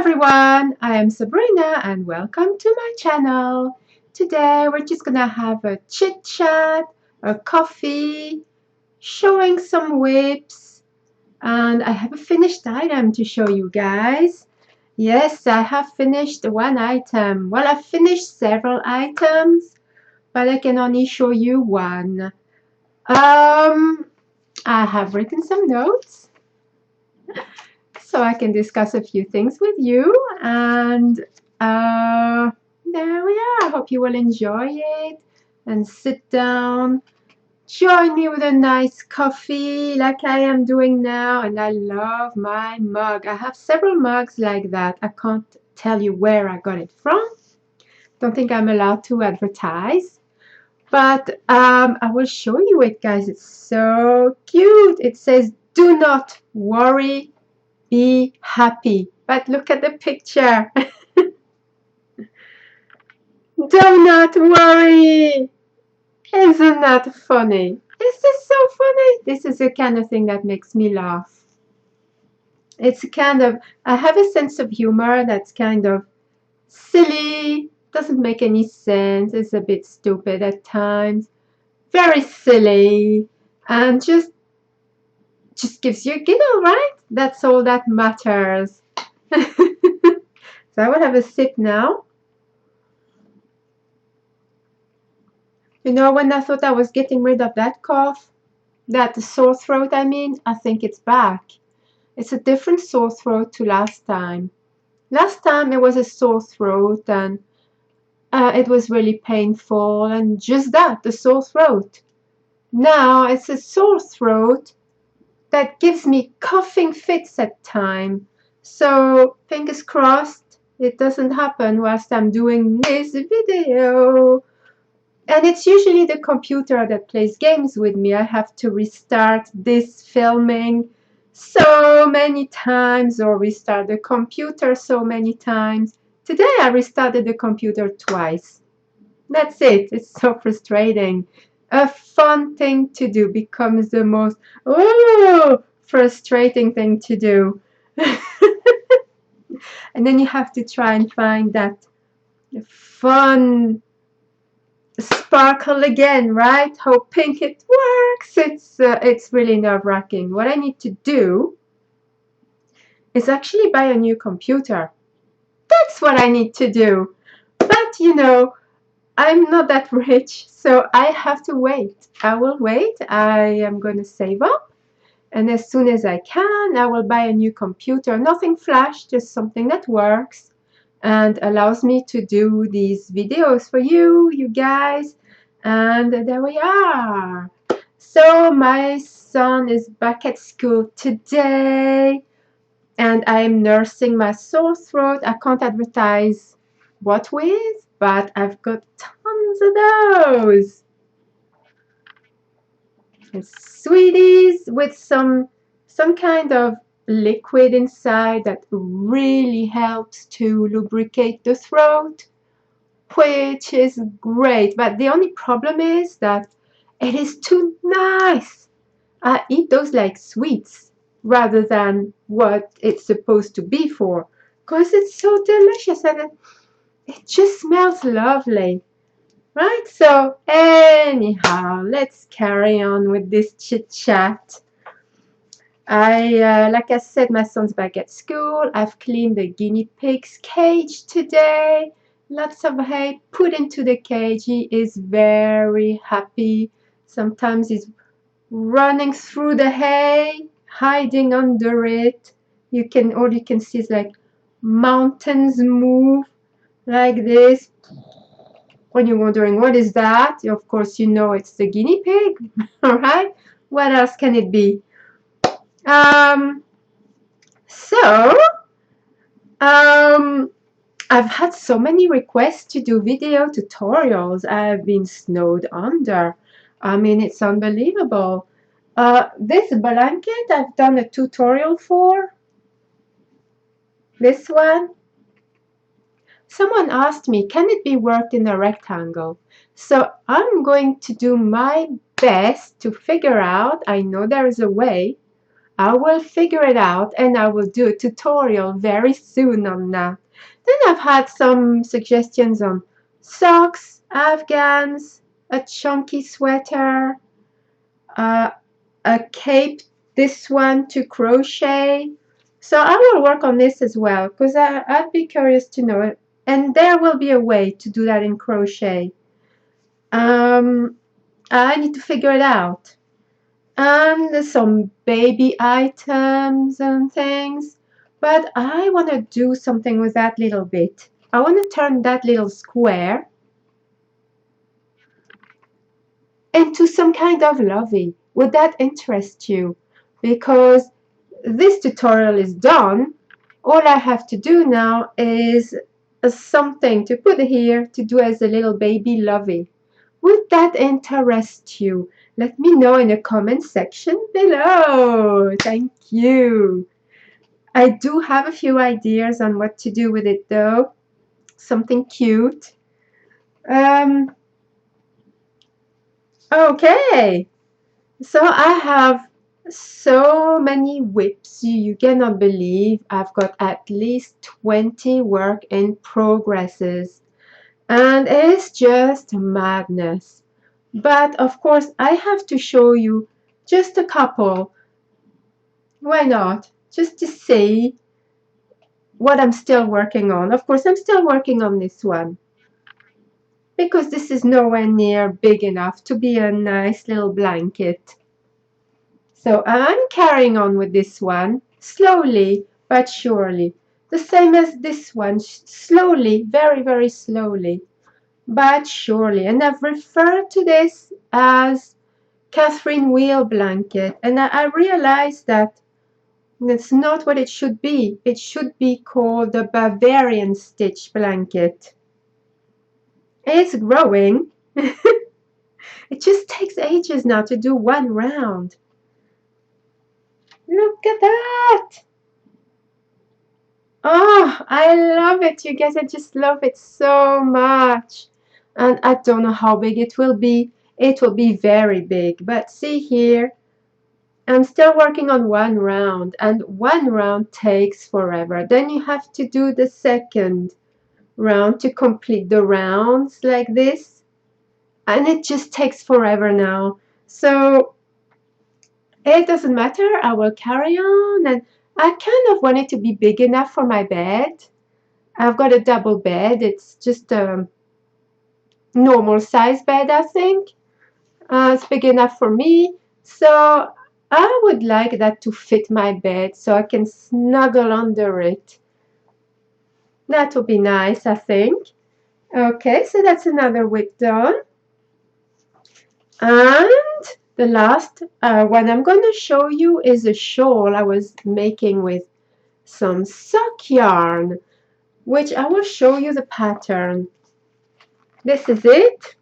everyone, I am Sabrina and welcome to my channel. Today we're just gonna have a chit chat, a coffee, showing some whips, and I have a finished item to show you guys. Yes, I have finished one item. Well, I've finished several items, but I can only show you one. I have written some notes so I can discuss a few things with you, and there we are. I hope you will enjoy it and sit down, join me with a nice coffee like I am doing now. And I love my mug. I have several mugs like that. I can't tell you where I got it from. Don't think I'm allowed to advertise, but I will show you it, guys. It's so cute. It says, "Do not worry, be happy." But look at the picture. Do not worry. Isn't that funny? Is this so funny? This is the kind of thing that makes me laugh. It's kind of, I have a sense of humor that's kind of silly, doesn't make any sense, it's a bit stupid at times, very silly, and just gives you a giggle, right? That's all that matters. So I will have a sip now. You know, when I thought I was getting rid of that cough, that sore throat, I think it's back. It's a different sore throat to last time. Last time it was a sore throat and it was really painful and just that, the sore throat. Now it's a sore throat that gives me coughing fits at times. So fingers crossed it doesn't happen whilst I'm doing this video. And it's usually the computer that plays games with me. I have to restart this filming so many times or restart the computer so many times. Today I restarted the computer twice. That's it. It's so frustrating. A fun thing to do becomes the most frustrating thing to do. And then you have to try and find that fun sparkle again, right? Hoping it works. It's really nerve-wracking. What I need to do is actually buy a new computer. That's what I need to do. But you know, I'm not that rich, so I have to wait. I will wait. I am going to save up, and as soon as I can, I will buy a new computer. Nothing flash, just something that works and allows me to do these videos for you guys. And there we are. So my son is back at school today and I'm nursing my sore throat. I can't advertise what with, but I've got tons of those. It's sweeties with some kind of liquid inside that really helps to lubricate the throat, which is great. But the only problem is that it is too nice. I eat those like sweets rather than what it's supposed to be for, because it's so delicious and it just smells lovely. Right, so anyhow, let's carry on with this chit chat. Like I said, my son's back at school. I've cleaned the guinea pig's cage today. Lots of hay put into the cage. He is very happy. Sometimes he's running through the hay, hiding under it. All you can see is like mountains move like this. When you're wondering what is that, of course you know it's the guinea pig. All right, what else can it be? So I've had so many requests to do video tutorials. I've been snowed under. I mean, it's unbelievable. This blanket I've done a tutorial for. This one. Someone asked me, can it be worked in a rectangle? So I'm going to do my best to figure out. I know there is a way. I will figure it out and I will do a tutorial very soon on that. Then I've had some suggestions on socks, afghans, a chunky sweater, uh, a cape, this one to crochet. So I will work on this as well because I'd be curious to know it. And there will be a way to do that in crochet. I need to figure it out. And there's some baby items and things. But I want to do something with that little bit. I want to turn that little square into some kind of lovey. Would that interest you? Because this tutorial is done. All I have to do now is something to put here to do as a little baby lovey. Would that interest you? Let me know in the comment section below. Thank you. I do have a few ideas on what to do with it though. Something cute. Okay. So I have so many whips, you cannot believe. I've got at least 20 work in progresses and it's just madness. But of course I have to show you just a couple. Why not? Just to see what I'm still working on. Of course I'm still working on this one because this is nowhere near big enough to be a nice little blanket. So I'm carrying on with this one, slowly but surely. The same as this one, slowly, very, very slowly, but surely. And I've referred to this as Catherine Wheel blanket. And I realized that that's not what it should be. It should be called the Bavarian stitch blanket. It's growing. It just takes ages now to do one round. Look at that! Oh, I love it, you guys. I just love it so much. And I don't know how big it will be. It will be very big. But see here, I'm still working on one round. And one round takes forever. Then you have to do the second round to complete the rounds like this. And it just takes forever now. So it doesn't matter. I will carry on. And I kind of want it to be big enough for my bed. I've got a double bed. It's just a normal size bed, I think. It's big enough for me. So I would like that to fit my bed so I can snuggle under it. That would be nice, I think. Okay, so that's another width done. And the last one I'm going to show you is a shawl I was making with some sock yarn, which I will show you the pattern. This is it.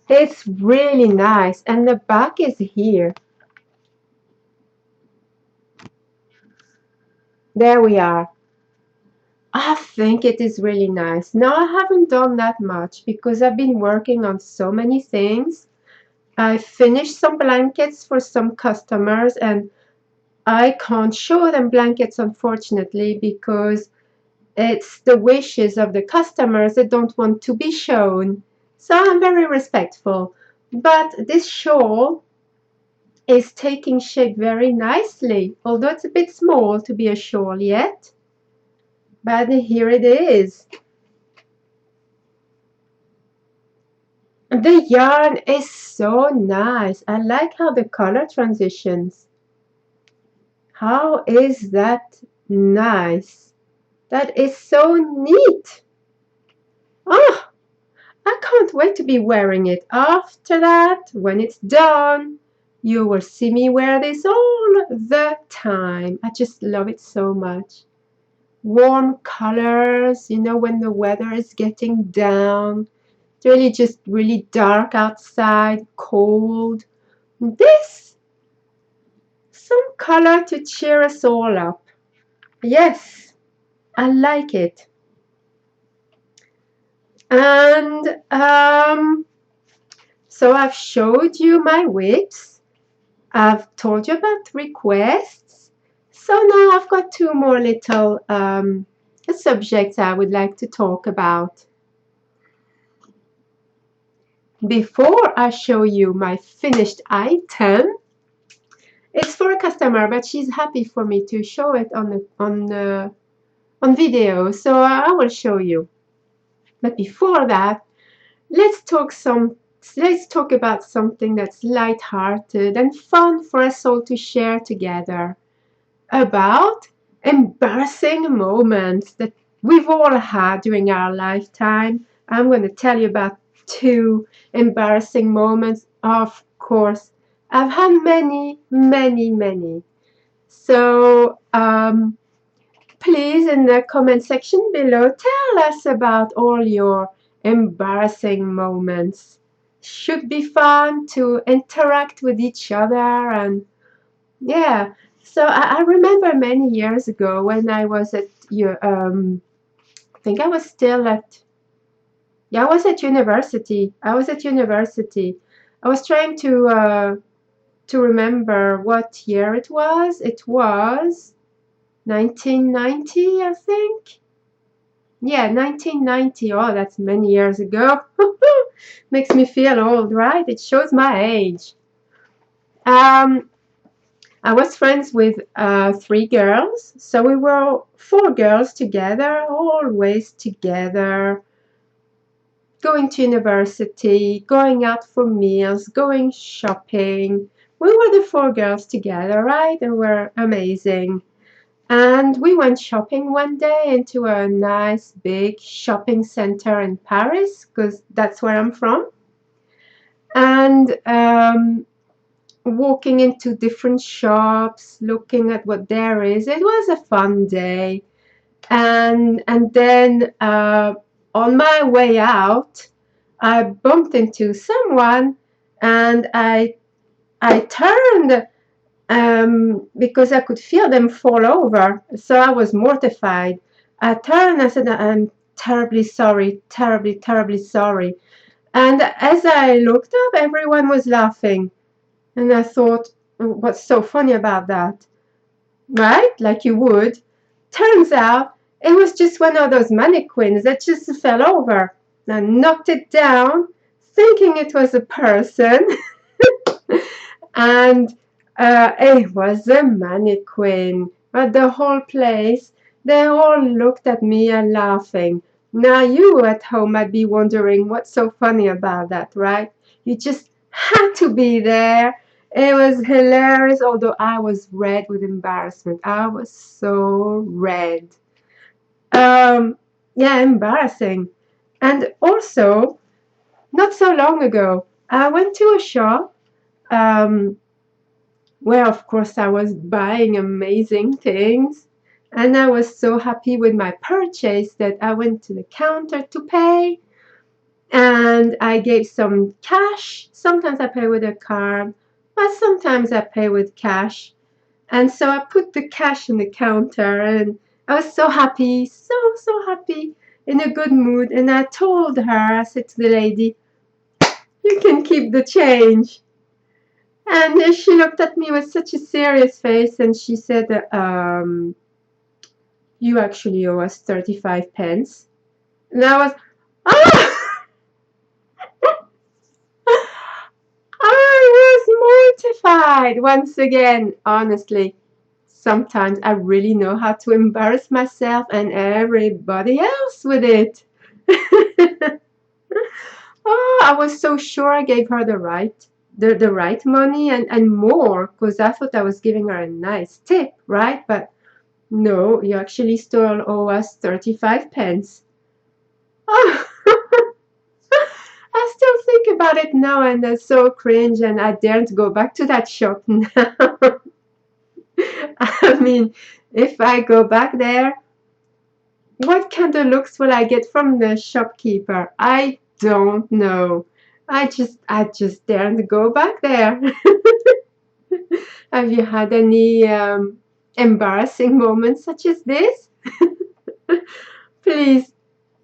It's really nice, and the back is here. There we are. I think it is really nice. Now I haven't done that much because I've been working on so many things. I finished some blankets for some customers and I can't show them blankets unfortunately because it's the wishes of the customers that don't want to be shown. So I'm very respectful. But this shawl is taking shape very nicely, although it's a bit small to be a shawl yet. But here it is. The yarn is so nice. I like how the color transitions. How is that nice? That is so neat. Oh, I can't wait to be wearing it. After that, when it's done, you will see me wear this all the time. I just love it so much. Warm colors, you know, when the weather is getting down. It's really just really dark outside, cold. This, some color to cheer us all up. Yes, I like it. And so I've showed you my whips. I've told you about requests. So now I've got two more little subjects I would like to talk about. Before I show you my finished item, it's for a customer, but she's happy for me to show it on video, so I will show you. But before that, let's talk about something that's light-hearted and fun for us all to share together. About embarrassing moments that we've all had during our lifetime. I'm going to tell you about two embarrassing moments. Of course, I've had many, many, many. So please, in the comment section below, tell us about all your embarrassing moments. Should be fun to interact with each other, and yeah. So I remember many years ago when I was at I think I was still at, yeah, I was at university. I was at university. I was trying to remember what year it was. It was 1990, I think. Yeah, 1990. Oh, that's many years ago. Makes me feel old, right? It shows my age. I was friends with three girls, so we were four girls together, always together, going to university, going out for meals, going shopping. We were the four girls together, right? And we're amazing. And we went shopping one day into a nice big shopping center in Paris, because that's where I'm from. And walking into different shops, looking at what there is. It was a fun day. And then on my way out, I bumped into someone, and I turned because I could feel them fall over. So I was mortified. I turned and I said, I'm terribly sorry, terribly, terribly sorry. And as I looked up, everyone was laughing. And I thought, what's so funny about that? Right? Like you would. Turns out it was just one of those mannequins that just fell over. I knocked it down, thinking it was a person. And it was a mannequin. But the whole place, they all looked at me and laughing. Now you at home might be wondering what's so funny about that, right? You just had to be there. It was hilarious, although I was red with embarrassment. I was so red. Yeah, embarrassing. And also, not so long ago, I went to a shop where, of course, I was buying amazing things. And I was so happy with my purchase that I went to the counter to pay. And I gave some cash. Sometimes I pay with a card, but sometimes I pay with cash. And so I put the cash in the counter, and I was so happy, so, so happy, in a good mood. And I told her, I said to the lady, you can keep the change. And she looked at me with such a serious face, and she said, you actually owe us 35 pence. And I was, ah! I was mortified once again, honestly. Sometimes I really know how to embarrass myself and everybody else with it. Oh, I was so sure I gave her the right money and more, because I thought I was giving her a nice tip, right? But no, you actually still owe us 35 pence. Oh, I still think about it now, and it's so cringe, and I daren't go back to that shop now. I mean, if I go back there, what kind of looks will I get from the shopkeeper? I don't know. I just daren't go back there. Have you had any embarrassing moments such as this? Please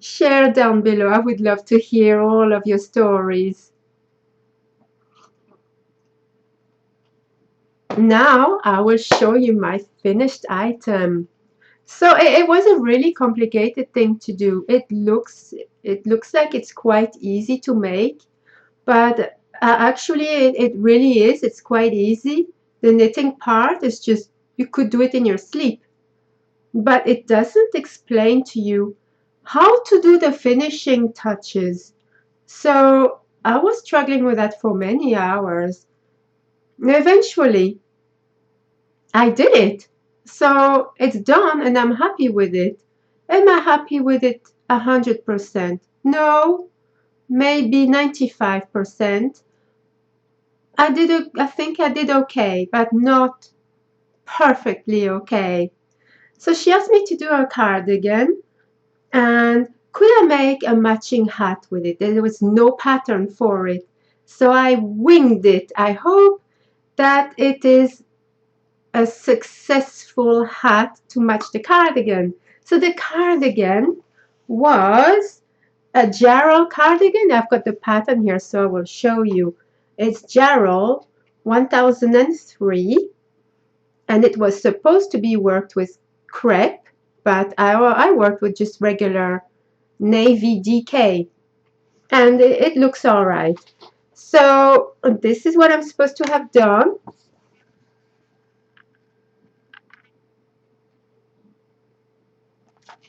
share down below. I would love to hear all of your stories. Now I will show you my finished item. So it was a really complicated thing to do. It looks like it's quite easy to make, but actually it really is. It's quite easy. The knitting part is just, you could do it in your sleep, but it doesn't explain to you how to do the finishing touches. So I was struggling with that for many hours. Eventually I did it. So it's done and I'm happy with it. Am I happy with it 100%? No, maybe 95%. I think I did okay, but not perfectly okay. So she asked me to do a cardigan, and could I make a matching hat with it? There was no pattern for it. So I winged it. I hope that it is a successful hat to match the cardigan. So the cardigan was a Jarrell cardigan. I've got the pattern here, so I will show you. It's Jarrell 1003, and it was supposed to be worked with crepe, but I worked with just regular navy DK, and it looks all right. So this is what I'm supposed to have done.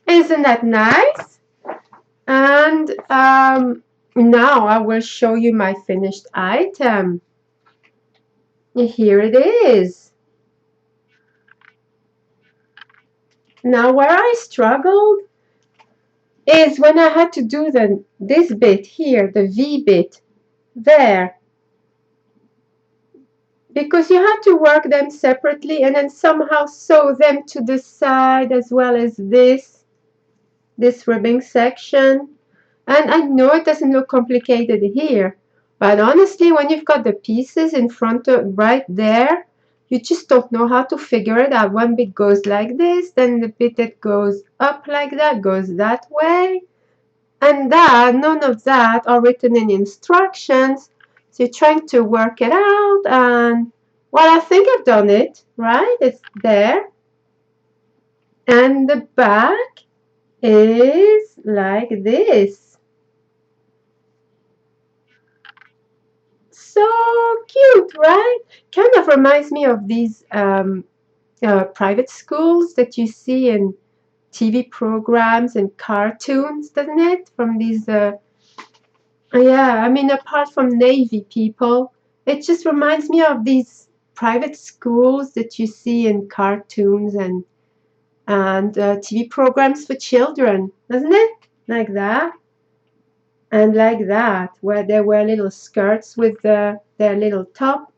Isn't that nice? And now I will show you my finished item. Here it is. Now where I struggled is when I had to do this bit here, the V bit, there. Because you had to work them separately and then somehow sew them to the side as well as this ribbing section. And I know it doesn't look complicated here, but honestly, when you've got the pieces in front of right there, you just don't know how to figure it out. One bit goes like this, then the bit that goes up like that goes that way. And that, none of that are written in instructions. So you're trying to work it out, and well, I think I've done it, right? It's there. And the back is like this. So cute, right? Kind of reminds me of these private schools that you see in TV programs and cartoons, doesn't it? From these, yeah, I mean, apart from Navy people, it just reminds me of these private schools that you see in cartoons and TV programs for children, doesn't it? Like that. And like that, where they wear little skirts with their little top.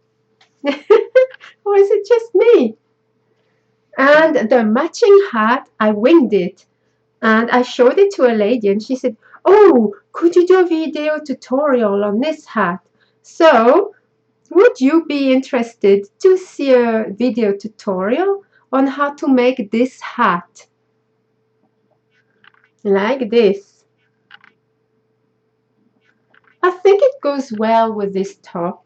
Or is it just me? And the matching hat, I winged it. And I showed it to a lady and she said, oh, could you do a video tutorial on this hat? So, would you be interested to see a video tutorial on how to make this hat? Like this. I think it goes well with this top.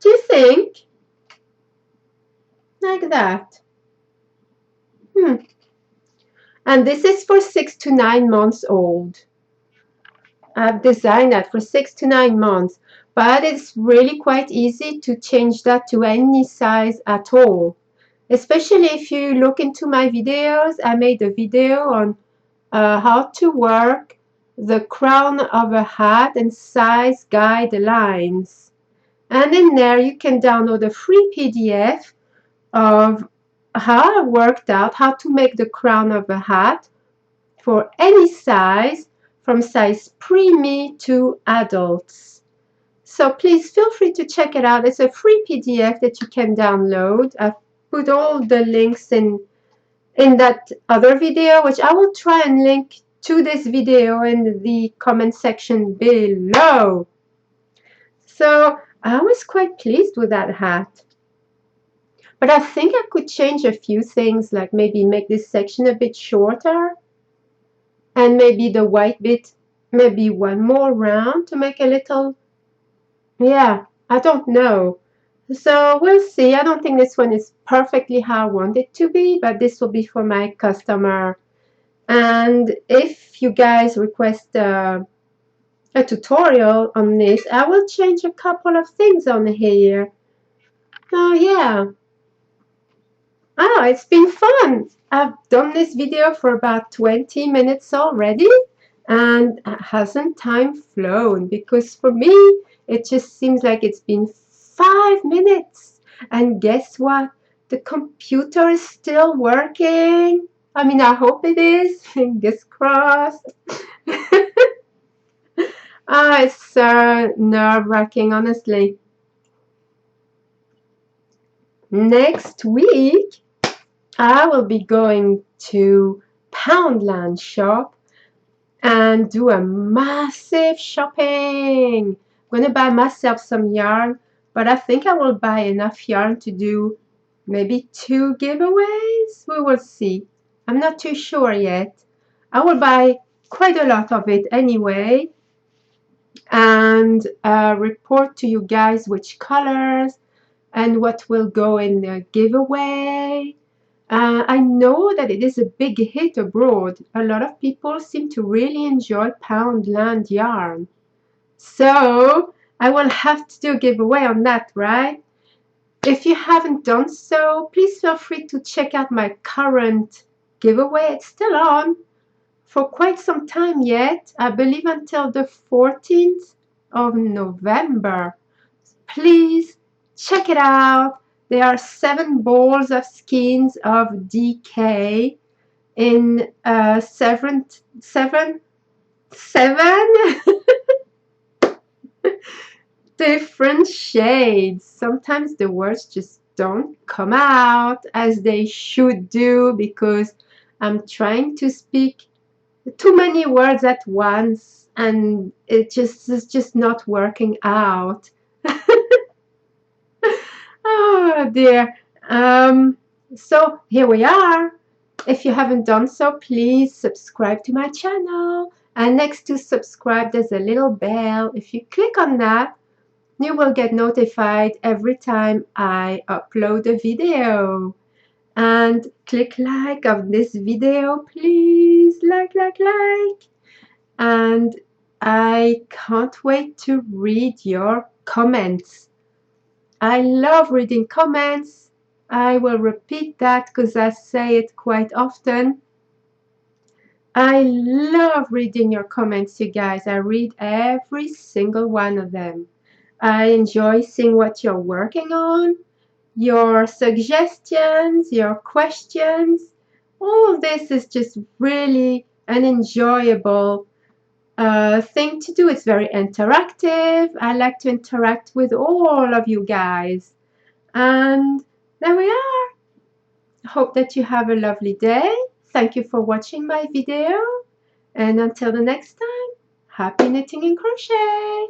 Do you think? Like that. And this is for 6 to 9 months old. I've designed that for 6 to 9 months, but it's really quite easy to change that to any size at all. Especially if you look into my videos, I made a video on how to work the crown of a hat and size guidelines. And in there you can download a free PDF of how I worked out how to make the crown of a hat for any size, from size preemie to adults. So please feel free to check it out. It's a free PDF that you can download. I've put all the links in that other video, which I will try and link to this video in the comment section below. So I was quite pleased with that hat. But I think I could change a few things, like maybe make this section a bit shorter, and maybe the white bit, maybe one more round to make a little, yeah, I don't know. So we'll see. I don't think this one is perfectly how I want it to be, but this will be for my customer. And if you guys request a tutorial on this, I will change a couple of things on here. Oh yeah. Oh, it's been fun. I've done this video for about 20 minutes already, and hasn't time flown? Because for me, it just seems like it's been 5 minutes. And guess what? The computer is still working. I mean, I hope it is. Fingers crossed. Ah, it's so nerve-wracking, honestly. Next week, I will be going to Poundland shop and do a massive shopping. I'm gonna buy myself some yarn, but I think I will buy enough yarn to do maybe 2 giveaways. We will see. I'm not too sure yet. I will buy quite a lot of it anyway and report to you guys which colors and what will go in the giveaway. I know that it is a big hit abroad. A lot of people seem to really enjoy Poundland yarn. So I will have to do a giveaway on that, right? If you haven't done so, please feel free to check out my current giveaway. It's still on for quite some time yet. I believe until the 14th of November. Please check it out. There are 7 balls of skeins of DK in seven different shades. Sometimes the words just don't come out as they should do because I'm trying to speak too many words at once and it's just not working out. Oh dear. So here we are. If you haven't done so, please subscribe to my channel. And next to subscribe, there's a little bell. If you click on that, you will get notified every time I upload a video. And click like of this video, please. Like. And I can't wait to read your comments. I love reading comments. I will repeat that because I say it quite often. I love reading your comments, you guys. I read every single one of them. I enjoy seeing what you're working on, your suggestions, your questions. All this is just really an enjoyable thing to do. It's very interactive. I like to interact with all of you guys. And there we are. Hope that you have a lovely day. Thank you for watching my video. And until the next time, happy knitting and crochet!